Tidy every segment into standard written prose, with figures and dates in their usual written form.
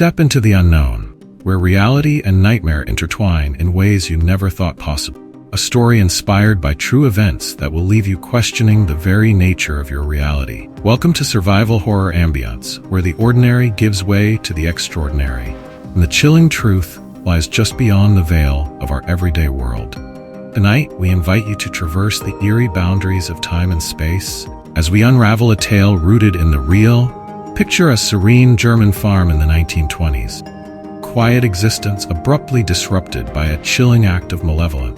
Step into the unknown, where reality and nightmare intertwine in ways you never thought possible. A story inspired by true events that will leave you questioning the very nature of your reality. Welcome to Survival Horror Ambience, where the ordinary gives way to the extraordinary, and the chilling truth lies just beyond the veil of our everyday world. Tonight, we invite you to traverse the eerie boundaries of time and space as we unravel a tale rooted in the real. Picture a serene German farm in the 1920s. Quiet existence abruptly disrupted by a chilling act of malevolence.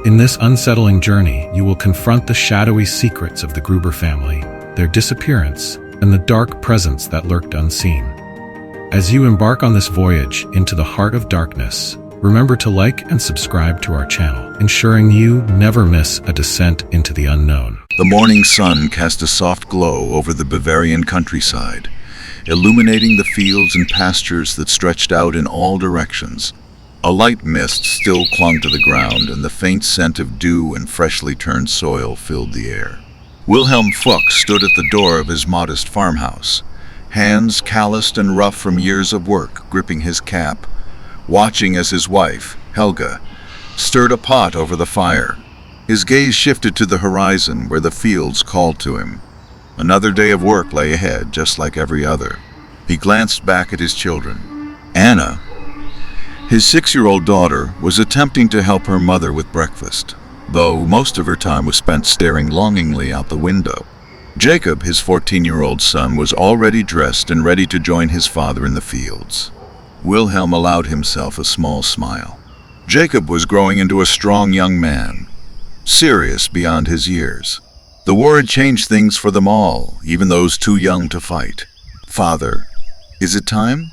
In this unsettling journey, you will confront the shadowy secrets of the Gruber family, their disappearance, and the dark presence that lurked unseen. As you embark on this voyage into the heart of darkness, remember to like and subscribe to our channel, ensuring you never miss a descent into the unknown. The morning sun cast a soft glow over the Bavarian countryside, illuminating the fields and pastures that stretched out in all directions. A light mist still clung to the ground, and the faint scent of dew and freshly turned soil filled the air. Wilhelm Fischer stood at the door of his modest farmhouse, hands calloused and rough from years of work gripping his cap, watching as his wife, Helga, stirred a pot over the fire. His gaze shifted to the horizon where the fields called to him. Another day of work lay ahead, just like every other. He glanced back at his children. Anna, his 6-year-old daughter, was attempting to help her mother with breakfast, though most of her time was spent staring longingly out the window. Jakob, his 14-year-old son, was already dressed and ready to join his father in the fields. Wilhelm allowed himself a small smile. Jakob was growing into a strong young man, serious beyond his years. The war had changed things for them all, even those too young to fight. "Father, is it time?"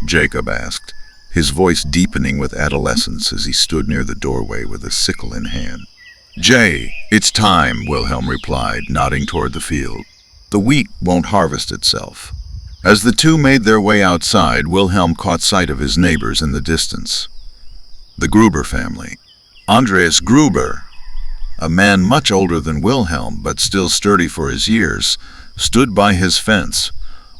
Jakob asked, his voice deepening with adolescence as he stood near the doorway with a sickle in hand. "Jay, it's time," Wilhelm replied, nodding toward the field. "The wheat won't harvest itself." As the two made their way outside, Wilhelm caught sight of his neighbors in the distance. The Gruber family. Andreas Gruber, a man much older than Wilhelm but still sturdy for his years, stood by his fence,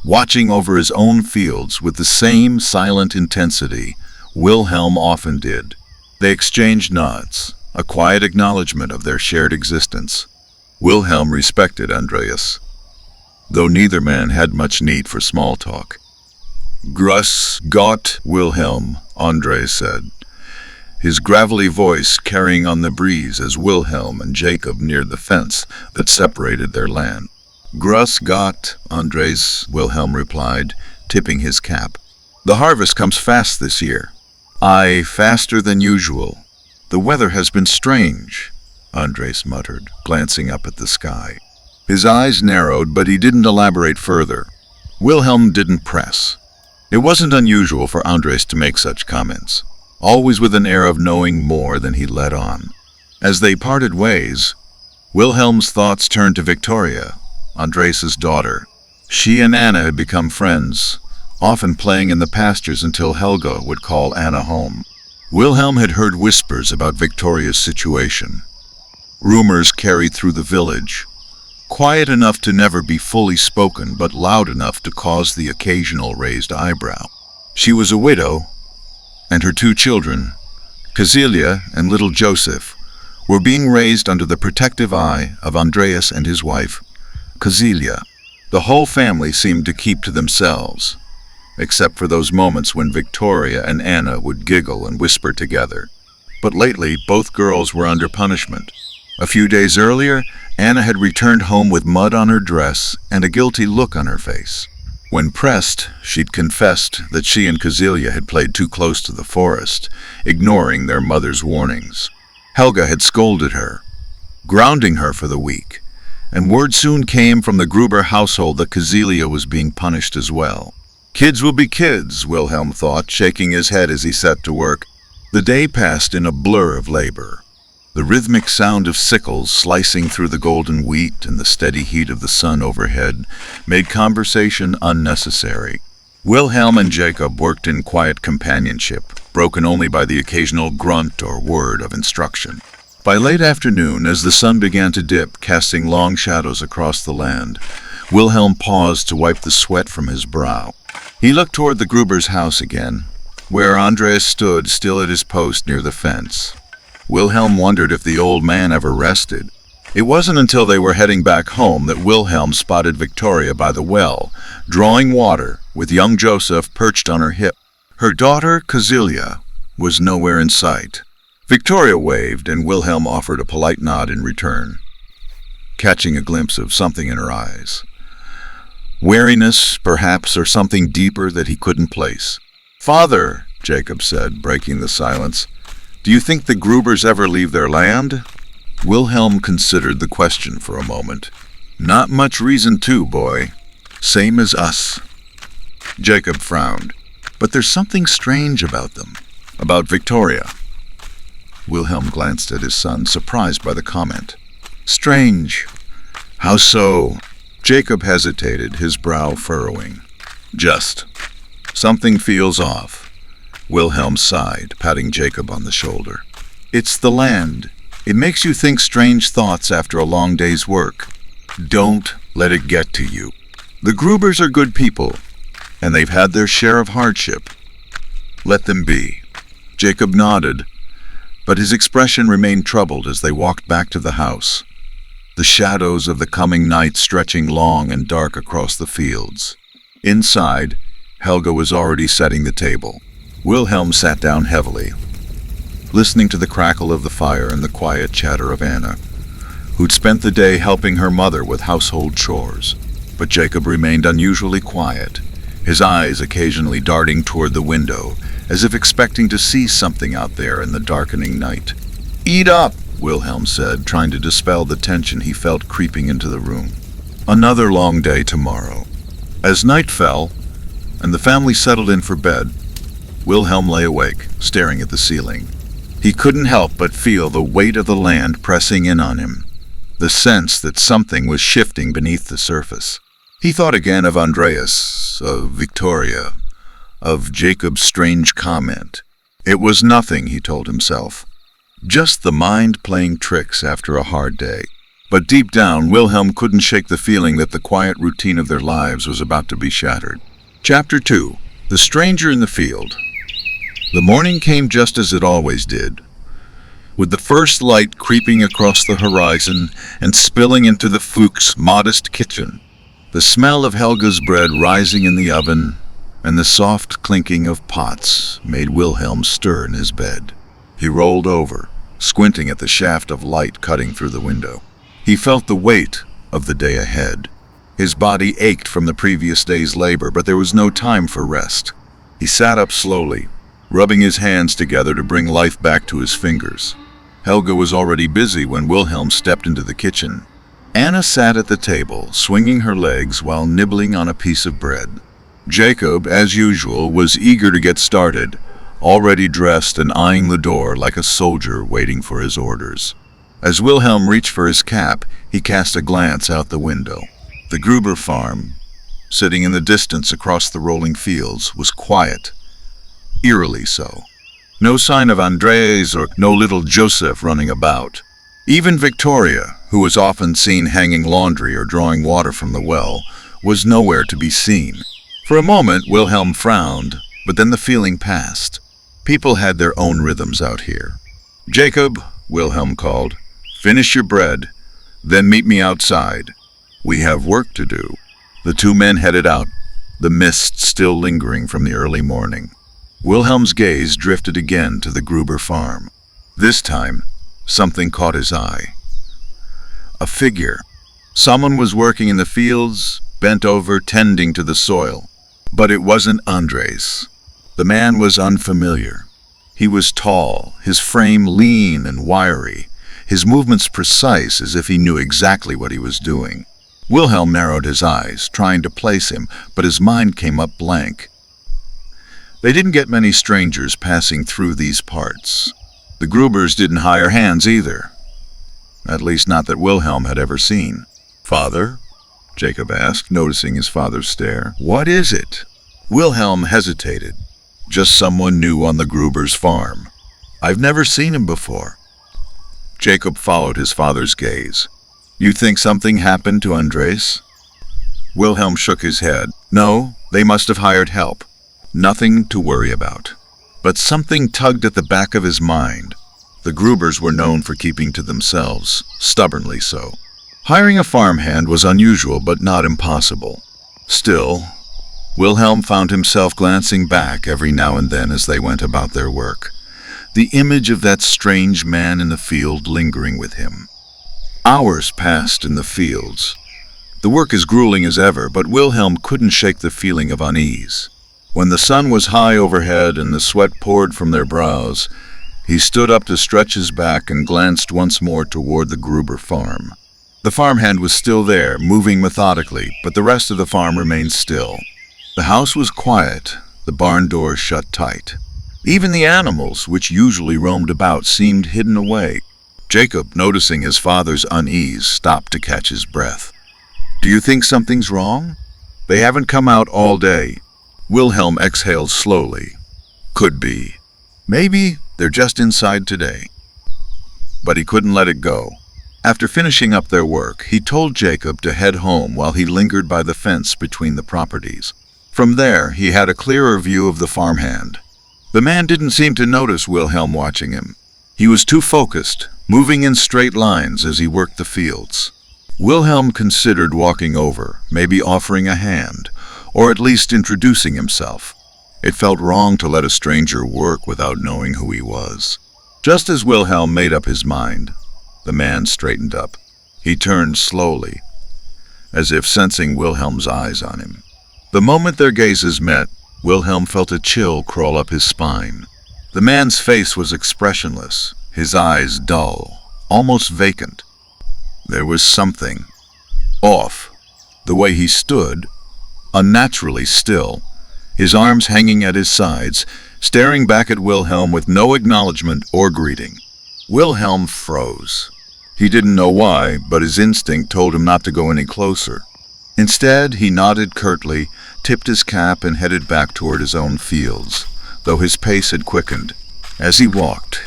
watching over his own fields with the same silent intensity Wilhelm often did. They exchanged nods, a quiet acknowledgement of their shared existence. Wilhelm respected Andreas, though neither man had much need for small talk. "Grüß Gott, Wilhelm," Andreas said, his gravelly voice carrying on the breeze as Wilhelm and Jakob neared the fence that separated their land. "Grüß Gott, Andreas," Wilhelm replied, tipping his cap. "The harvest comes fast this year." "Aye, faster than usual. The weather has been strange," Andreas muttered, glancing up at the sky. His eyes narrowed, but he didn't elaborate further. Wilhelm didn't press. It wasn't unusual for Andreas to make such comments, always with an air of knowing more than he let on. As they parted ways, Wilhelm's thoughts turned to Victoria, Andreas's daughter. She and Anna had become friends, often playing in the pastures until Helga would call Anna home. Wilhelm had heard whispers about Victoria's situation. Rumors carried through the village, quiet enough to never be fully spoken but loud enough to cause the occasional raised eyebrow. She was a widow, and her 2 children, Cecilia and little Joseph, were being raised under the protective eye of Andreas and his wife, Cecilia. The whole family seemed to keep to themselves, except for those moments when Victoria and Anna would giggle and whisper together. But lately, both girls were under punishment. A few days earlier, Anna had returned home with mud on her dress and a guilty look on her face. When pressed, she'd confessed that she and Cecilia had played too close to the forest, ignoring their mother's warnings. Helga had scolded her, grounding her for the week, and word soon came from the Gruber household that Cecilia was being punished as well. Kids will be kids, Wilhelm thought, shaking his head as he set to work. The day passed in a blur of labor. The rhythmic sound of sickles slicing through the golden wheat and the steady heat of the sun overhead made conversation unnecessary. Wilhelm and Jakob worked in quiet companionship, broken only by the occasional grunt or word of instruction. By late afternoon, as the sun began to dip, casting long shadows across the land, Wilhelm paused to wipe the sweat from his brow. He looked toward the Gruber's house again, where Andreas stood still at his post near the fence. Wilhelm wondered if the old man ever rested. It wasn't until they were heading back home that Wilhelm spotted Victoria by the well, drawing water, with young Joseph perched on her hip. Her daughter, Kazilia, was nowhere in sight. Victoria waved, and Wilhelm offered a polite nod in return, catching a glimpse of something in her eyes. Weariness, perhaps, or something deeper that he couldn't place. "Father," Jakob said, breaking the silence, "do you think the Grubers ever leave their land?" Wilhelm considered the question for a moment. "Not much reason to, boy. Same as us." Jakob frowned. "But there's something strange about them. About Victoria." Wilhelm glanced at his son, surprised by the comment. "Strange? How so?" Jakob hesitated, his brow furrowing. "Just. Something feels off." Wilhelm sighed, patting Jakob on the shoulder. "It's the land. It makes you think strange thoughts after a long day's work. Don't let it get to you. The Grubers are good people, and they've had their share of hardship. Let them be." Jakob nodded, but his expression remained troubled as they walked back to the house, the shadows of the coming night stretching long and dark across the fields. Inside, Helga was already setting the table. Wilhelm sat down heavily, listening to the crackle of the fire and the quiet chatter of Anna, who'd spent the day helping her mother with household chores. But Jakob remained unusually quiet, his eyes occasionally darting toward the window, as if expecting to see something out there in the darkening night. "Eat up," Wilhelm said, trying to dispel the tension he felt creeping into the room. Another long day tomorrow. As night fell, and the family settled in for bed, Wilhelm lay awake, staring at the ceiling. He couldn't help but feel the weight of the land pressing in on him, the sense that something was shifting beneath the surface. He thought again of Andreas, of Victoria, of Jacob's strange comment. It was nothing, he told himself. Just the mind playing tricks after a hard day. But deep down, Wilhelm couldn't shake the feeling that the quiet routine of their lives was about to be shattered. Chapter 2. The Stranger in the Field. The morning came just as it always did, with the first light creeping across the horizon and spilling into the Fuchs' modest kitchen, the smell of Helga's bread rising in the oven, and the soft clinking of pots made Wilhelm stir in his bed. He rolled over, squinting at the shaft of light cutting through the window. He felt the weight of the day ahead. His body ached from the previous day's labor, but there was no time for rest. He sat up slowly, rubbing his hands together to bring life back to his fingers. Helga was already busy when Wilhelm stepped into the kitchen. Anna sat at the table, swinging her legs while nibbling on a piece of bread. Jakob, as usual, was eager to get started, already dressed and eyeing the door like a soldier waiting for his orders. As Wilhelm reached for his cap, he cast a glance out the window. The Gruber farm, sitting in the distance across the rolling fields, was quiet, eerily so. No sign of Andreas or no little Joseph running about. Even Victoria, who was often seen hanging laundry or drawing water from the well, was nowhere to be seen. For a moment, Wilhelm frowned, but then the feeling passed. People had their own rhythms out here. "Jakob," Wilhelm called, "finish your bread, then meet me outside. We have work to do." The two men headed out, the mist still lingering from the early morning. Wilhelm's gaze drifted again to the Gruber farm. This time, something caught his eye. A figure. Someone was working in the fields, bent over, tending to the soil. But it wasn't Andres. The man was unfamiliar. He was tall, his frame lean and wiry, his movements precise as if he knew exactly what he was doing. Wilhelm narrowed his eyes, trying to place him, but his mind came up blank. They didn't get many strangers passing through these parts. The Grubers didn't hire hands either. At least not that Wilhelm had ever seen. "Father?" Jakob asked, noticing his father's stare. "What is it?" Wilhelm hesitated. "Just someone new on the Grubers' farm. I've never seen him before." Jakob followed his father's gaze. "You think something happened to Andres?" Wilhelm shook his head. "No, They must have hired help. Nothing to worry about. But something tugged at the back of his mind. The Grubers were known for keeping to themselves, stubbornly so. Hiring a farmhand was unusual but not impossible. Still, Wilhelm found himself glancing back every now and then as they went about their work, the image of that strange man in the field lingering with him. Hours passed in the fields. The work as grueling as ever, but Wilhelm couldn't shake the feeling of unease. When the sun was high overhead and the sweat poured from their brows, he stood up to stretch his back and glanced once more toward the Gruber farm. The farmhand was still there, moving methodically, but the rest of the farm remained still. The house was quiet, the barn doors shut tight. Even the animals, which usually roamed about, seemed hidden away. Jakob, noticing his father's unease, stopped to catch his breath. "Do you think something's wrong? They haven't come out all day." Wilhelm exhaled slowly. "Could be. Maybe they're just inside today." But he couldn't let it go. After finishing up their work, he told Jakob to head home while he lingered by the fence between the properties. From there, he had a clearer view of the farmhand. The man didn't seem to notice Wilhelm watching him. He was too focused, moving in straight lines as he worked the fields. Wilhelm considered walking over, maybe offering a hand, or at least introducing himself. It felt wrong to let a stranger work without knowing who he was. Just as Wilhelm made up his mind, the man straightened up. He turned slowly, as if sensing Wilhelm's eyes on him. The moment their gazes met, Wilhelm felt a chill crawl up his spine. The man's face was expressionless, his eyes dull, almost vacant. There was something off. The way he stood, unnaturally still, his arms hanging at his sides, staring back at Wilhelm with no acknowledgement or greeting. Wilhelm froze. He didn't know why, but his instinct told him not to go any closer. Instead, he nodded curtly, tipped his cap, and headed back toward his own fields, though his pace had quickened. As he walked,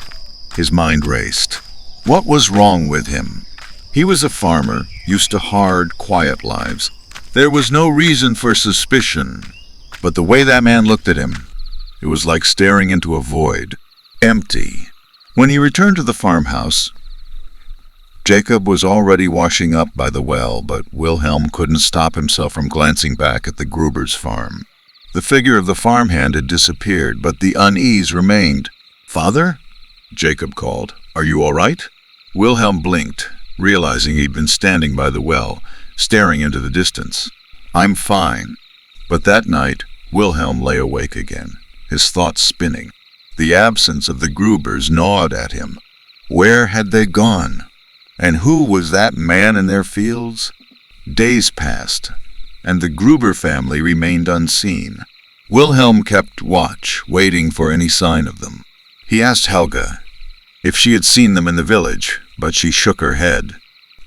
his mind raced. What was wrong with him? He was a farmer, used to hard, quiet lives. There was no reason for suspicion, but the way that man looked at him, it was like staring into a void, empty. When he returned to the farmhouse, Jakob was already washing up by the well, but Wilhelm couldn't stop himself from glancing back at the Gruber's farm. The figure of the farmhand had disappeared, but the unease remained. "Father?" Jakob called. "Are you all right?" Wilhelm blinked, realizing he'd been standing by the well, staring into the distance. "I'm fine." But that night, Wilhelm lay awake again, his thoughts spinning. The absence of the Grubers gnawed at him. Where had they gone? And who was that man in their fields? Days passed, and the Gruber family remained unseen. Wilhelm kept watch, waiting for any sign of them. He asked Helga if she had seen them in the village, but she shook her head.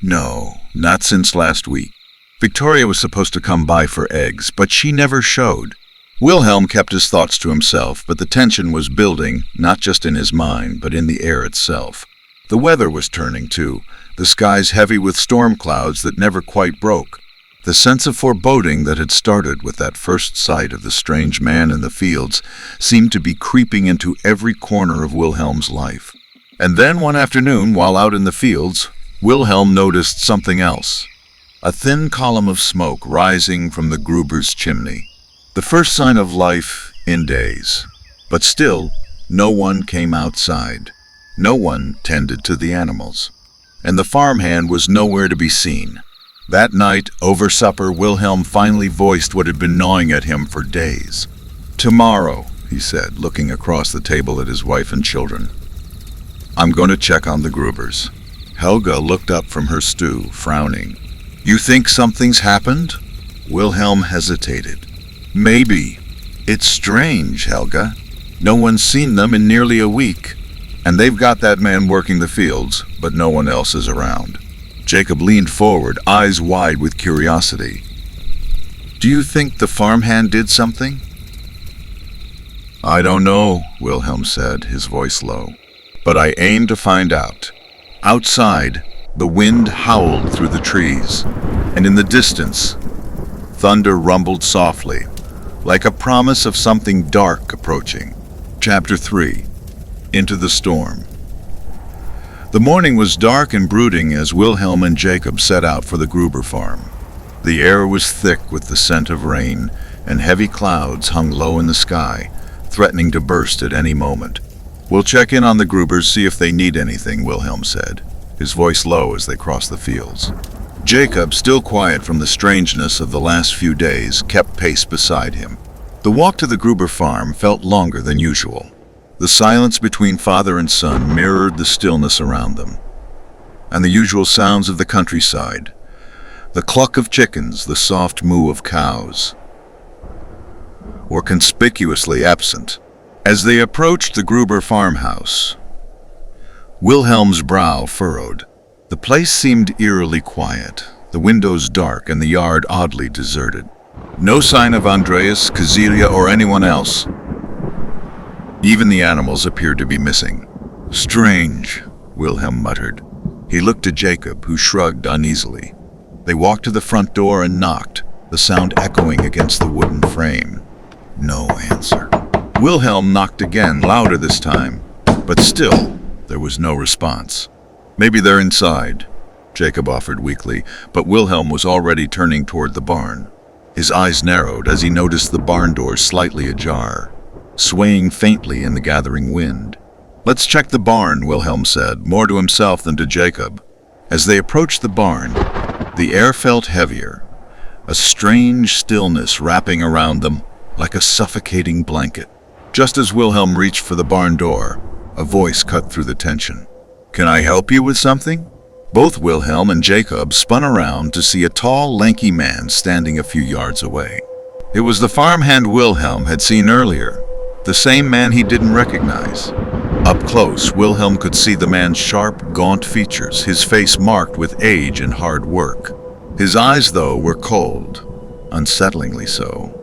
No, not since last week. Victoria was supposed to come by for eggs, but she never showed. Wilhelm kept his thoughts to himself, but the tension was building, not just in his mind, but in the air itself. The weather was turning, too, the skies heavy with storm clouds that never quite broke. The sense of foreboding that had started with that first sight of the strange man in the fields seemed to be creeping into every corner of Wilhelm's life. And then one afternoon, while out in the fields, Wilhelm noticed something else. A thin column of smoke rising from the Gruber's chimney. The first sign of life in days. But still, no one came outside. No one tended to the animals. And the farmhand was nowhere to be seen. That night, over supper, Wilhelm finally voiced what had been gnawing at him for days. "Tomorrow," he said, looking across the table at his wife and children, "I'm going to check on the Grubers." Helga looked up from her stew, frowning. "You think something's happened?" Wilhelm hesitated. "Maybe. It's strange, Helga. No one's seen them in nearly a week. And they've got that man working the fields, but no one else is around." Jakob leaned forward, eyes wide with curiosity. "Do you think the farmhand did something?" "I don't know," Wilhelm said, his voice low. "But I aim to find out." Outside, the wind howled through the trees, and in the distance, thunder rumbled softly, like a promise of something dark approaching. Chapter 3. Into the Storm. The morning was dark and brooding as Wilhelm and Jakob set out for the Gruber farm. The air was thick with the scent of rain, and heavy clouds hung low in the sky, threatening to burst at any moment. "We'll check in on the Grubers, see if they need anything," Wilhelm said, his voice low as they crossed the fields. Jakob, still quiet from the strangeness of the last few days, kept pace beside him. The walk to the Gruber farm felt longer than usual. The silence between father and son mirrored the stillness around them, and the usual sounds of the countryside. The cluck of chickens, the soft moo of cows, were conspicuously absent. As they approached the Gruber farmhouse, Wilhelm's brow furrowed. The place seemed eerily quiet, the windows dark and the yard oddly deserted. No sign of Andreas, Kazilia, or anyone else. Even the animals appeared to be missing. "Strange," Wilhelm muttered. He looked at Jakob, who shrugged uneasily. They walked to the front door and knocked, the sound echoing against the wooden frame. No answer. Wilhelm knocked again, louder this time, but still there was no response. "Maybe they're inside," Jakob offered weakly, but Wilhelm was already turning toward the barn. His eyes narrowed as he noticed the barn door slightly ajar, swaying faintly in the gathering wind. "Let's check the barn," Wilhelm said, more to himself than to Jakob. As they approached the barn, the air felt heavier, a strange stillness wrapping around them like a suffocating blanket. Just as Wilhelm reached for the barn door, a voice cut through the tension. "Can I help you with something?" Both Wilhelm and Jakob spun around to see a tall, lanky man standing a few yards away. It was the farmhand Wilhelm had seen earlier, the same man he didn't recognize. Up close, Wilhelm could see the man's sharp, gaunt features, his face marked with age and hard work. His eyes, though, were cold, unsettlingly so.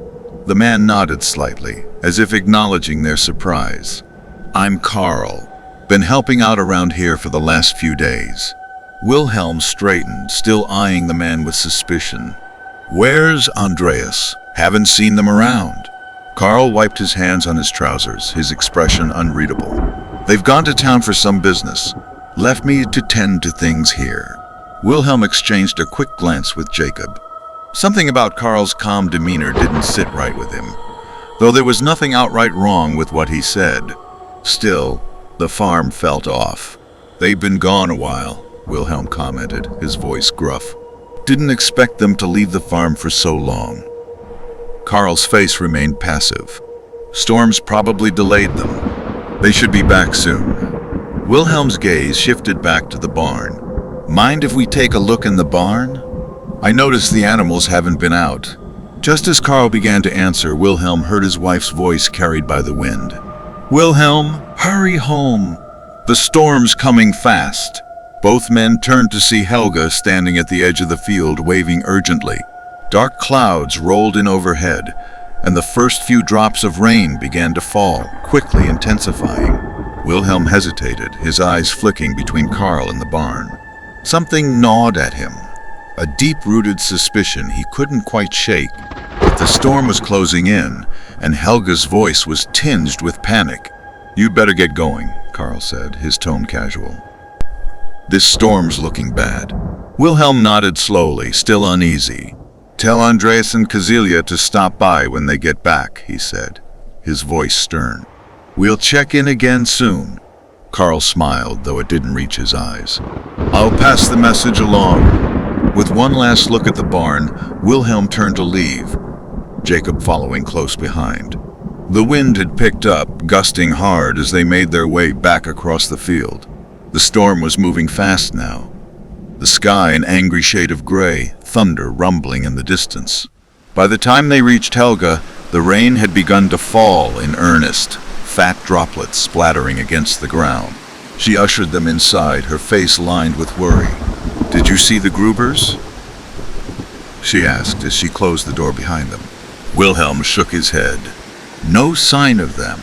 The man nodded slightly, as if acknowledging their surprise. "I'm Carl. Been helping out around here for the last few days." Wilhelm straightened, still eyeing the man with suspicion. "Where's Andreas? Haven't seen them around." Carl wiped his hands on his trousers, his expression unreadable. "They've gone to town for some business. Left me to tend to things here." Wilhelm exchanged a quick glance with Jakob. Something about Carl's calm demeanor didn't sit right with him, though there was nothing outright wrong with what he said. Still, the farm felt off. "They've been gone a while," Wilhelm commented, his voice gruff. "Didn't expect them to leave the farm for so long." Carl's face remained passive. "Storms probably delayed them. They should be back soon." Wilhelm's gaze shifted back to the barn. "Mind if we take a look in the barn? I noticed the animals haven't been out." Just as Carl began to answer, Wilhelm heard his wife's voice carried by the wind. "Wilhelm, hurry home. The storm's coming fast." Both men turned to see Helga standing at the edge of the field, waving urgently. Dark clouds rolled in overhead, and the first few drops of rain began to fall, quickly intensifying. Wilhelm hesitated, his eyes flicking between Carl and the barn. Something gnawed at him, a deep-rooted suspicion he couldn't quite shake. But the storm was closing in, and Helga's voice was tinged with panic. "You'd better get going," Carl said, his tone casual. "This storm's looking bad." Wilhelm nodded slowly, still uneasy. "Tell Andreas and Kazilia to stop by when they get back," he said, his voice stern. "We'll check in again soon." Carl smiled, though it didn't reach his eyes. "I'll pass the message along." With one last look at the barn, Wilhelm turned to leave, Jakob following close behind. The wind had picked up, gusting hard as they made their way back across the field. The storm was moving fast now, the sky an angry shade of gray, thunder rumbling in the distance. By the time they reached Helga, the rain had begun to fall in earnest, fat droplets splattering against the ground. She ushered them inside, her face lined with worry. "Did you see the Grubers?" she asked as she closed the door behind them. Wilhelm shook his head. "No sign of them.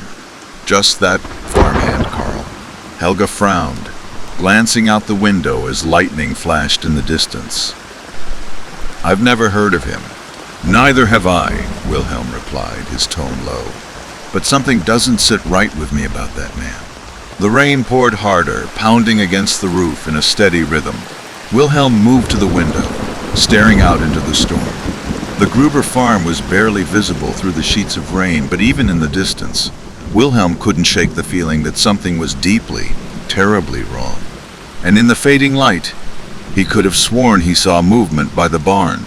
Just that farmhand, Carl." Helga frowned, glancing out the window as lightning flashed in the distance. "I've never heard of him. "Neither have I," Wilhelm replied, his tone low. "But something doesn't sit right with me about that man." The rain poured harder, pounding against the roof in a steady rhythm. Wilhelm moved to the window, staring out into the storm. The Gruber farm was barely visible through the sheets of rain, but even in the distance, Wilhelm couldn't shake the feeling that something was deeply, terribly wrong. And in the fading light, he could have sworn he saw movement by the barn.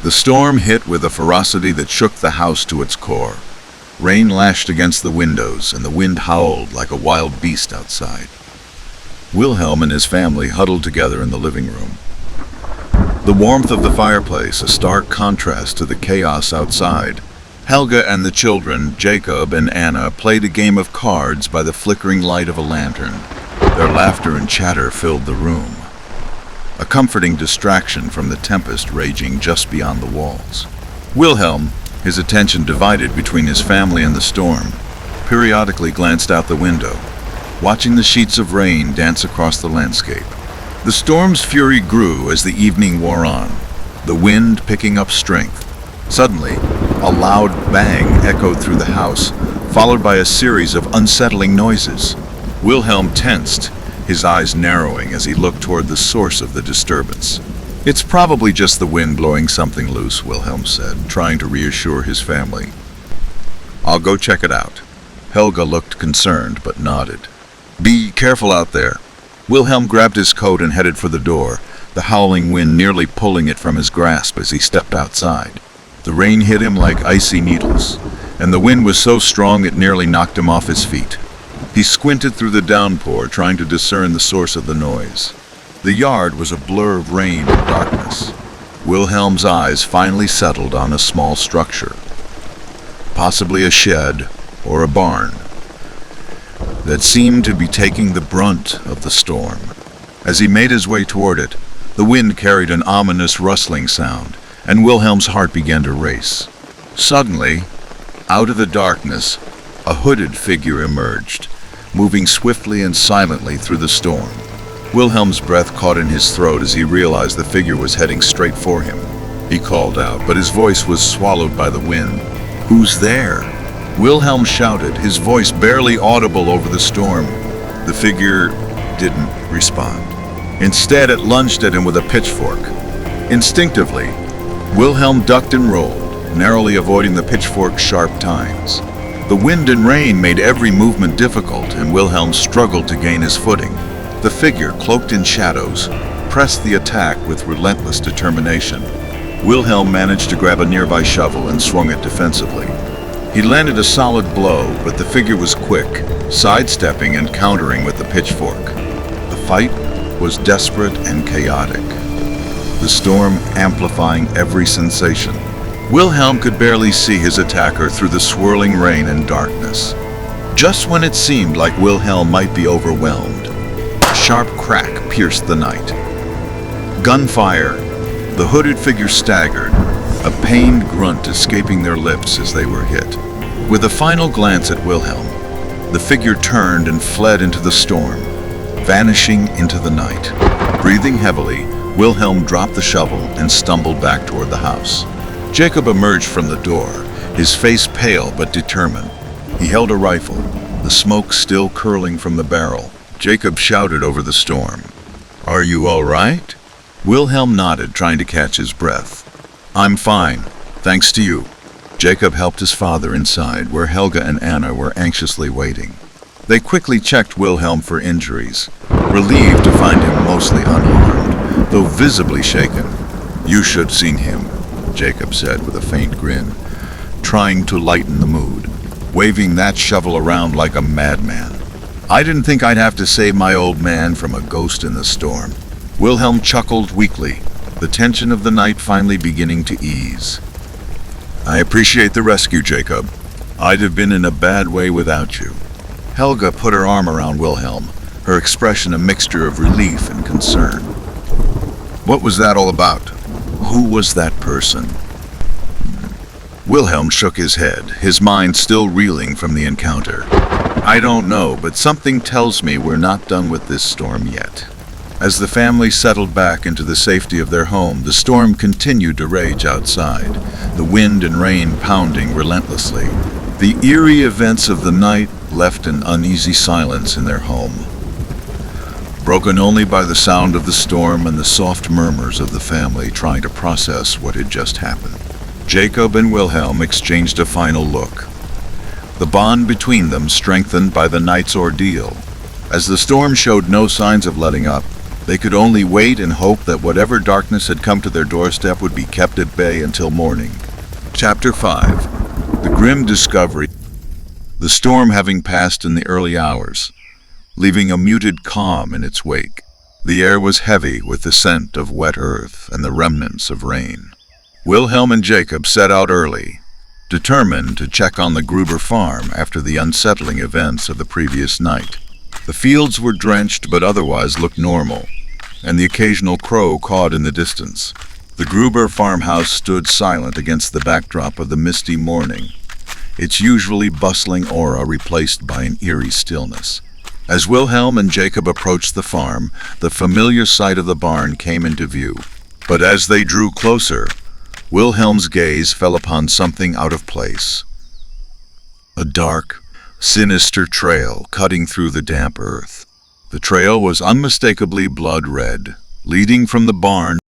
The storm hit with a ferocity that shook the house to its core. Rain lashed against the windows, and the wind howled like a wild beast outside. Wilhelm and his family huddled together in the living room. The warmth of the fireplace, a stark contrast to the chaos outside. Helga and the children, Jakob and Anna, played a game of cards by the flickering light of a lantern. Their laughter and chatter filled the room, a comforting distraction from the tempest raging just beyond the walls. Wilhelm, his attention divided between his family and the storm, periodically glanced out the window, watching the sheets of rain dance across the landscape. The storm's fury grew as the evening wore on, the wind picking up strength. Suddenly, a loud bang echoed through the house, followed by a series of unsettling noises. Wilhelm tensed, his eyes narrowing as he looked toward the source of the disturbance. "It's probably just the wind blowing something loose," Wilhelm said, trying to reassure his family. "I'll go check it out." Helga looked concerned, but nodded. "Be careful out there." Wilhelm grabbed his coat and headed for the door, the howling wind nearly pulling it from his grasp as he stepped outside. The rain hit him like icy needles, and the wind was so strong it nearly knocked him off his feet. He squinted through the downpour, trying to discern the source of the noise. The yard was a blur of rain and darkness. Wilhelm's eyes finally settled on a small structure, possibly a shed or a barn, that seemed to be taking the brunt of the storm. As he made his way toward it, the wind carried an ominous rustling sound, and Wilhelm's heart began to race. Suddenly, out of the darkness, a hooded figure emerged, moving swiftly and silently through the storm. Wilhelm's breath caught in his throat as he realized the figure was heading straight for him. He called out, but his voice was swallowed by the wind. "Who's there?" Wilhelm shouted, his voice barely audible over the storm. The figure didn't respond. Instead, it lunged at him with a pitchfork. Instinctively, Wilhelm ducked and rolled, narrowly avoiding the pitchfork's sharp tines. The wind and rain made every movement difficult, and Wilhelm struggled to gain his footing. The figure, cloaked in shadows, pressed the attack with relentless determination. Wilhelm managed to grab a nearby shovel and swung it defensively. He landed a solid blow, but the figure was quick, sidestepping and countering with the pitchfork. The fight was desperate and chaotic, the storm amplifying every sensation. Wilhelm could barely see his attacker through the swirling rain and darkness. Just when it seemed like Wilhelm might be overwhelmed, a sharp crack pierced the night. Gunfire. The hooded figure staggered, a pained grunt escaping their lips as they were hit. With a final glance at Wilhelm, the figure turned and fled into the storm, vanishing into the night. Breathing heavily, Wilhelm dropped the shovel and stumbled back toward the house. Jakob emerged from the door, his face pale but determined. He held a rifle, the smoke still curling from the barrel. Jakob shouted over the storm, "Are you all right?" Wilhelm nodded, trying to catch his breath. "I'm fine, thanks to you." Jakob helped his father inside, where Helga and Anna were anxiously waiting. They quickly checked Wilhelm for injuries, relieved to find him mostly unharmed, though visibly shaken. "You should have seen him," Jakob said with a faint grin, trying to lighten the mood, waving that shovel around like a madman. "I didn't think I'd have to save my old man from a ghost in the storm." Wilhelm chuckled weakly, the tension of the night finally beginning to ease. "I appreciate the rescue, Jakob. I'd have been in a bad way without you." Helga put her arm around Wilhelm, her expression a mixture of relief and concern. "What was that all about? Who was that person?" Wilhelm shook his head, his mind still reeling from the encounter. "I don't know, but something tells me we're not done with this storm yet." As the family settled back into the safety of their home, the storm continued to rage outside, the wind and rain pounding relentlessly. The eerie events of the night left an uneasy silence in their home, broken only by the sound of the storm and the soft murmurs of the family trying to process what had just happened. Jakob and Wilhelm exchanged a final look, the bond between them strengthened by the night's ordeal. As the storm showed no signs of letting up, they could only wait and hope that whatever darkness had come to their doorstep would be kept at bay until morning. Chapter 5. The Grim Discovery. The storm having passed in the early hours, leaving a muted calm in its wake. The air was heavy with the scent of wet earth and the remnants of rain. Wilhelm and Jakob set out early, determined to check on the Gruber farm after the unsettling events of the previous night. The fields were drenched but otherwise looked normal, and the occasional crow cawed in the distance. The Gruber farmhouse stood silent against the backdrop of the misty morning, its usually bustling aura replaced by an eerie stillness. As Wilhelm and Jakob approached the farm, the familiar sight of the barn came into view. But as they drew closer, Wilhelm's gaze fell upon something out of place. A dark, sinister trail cutting through the damp earth. The trail was unmistakably blood red, leading from the barn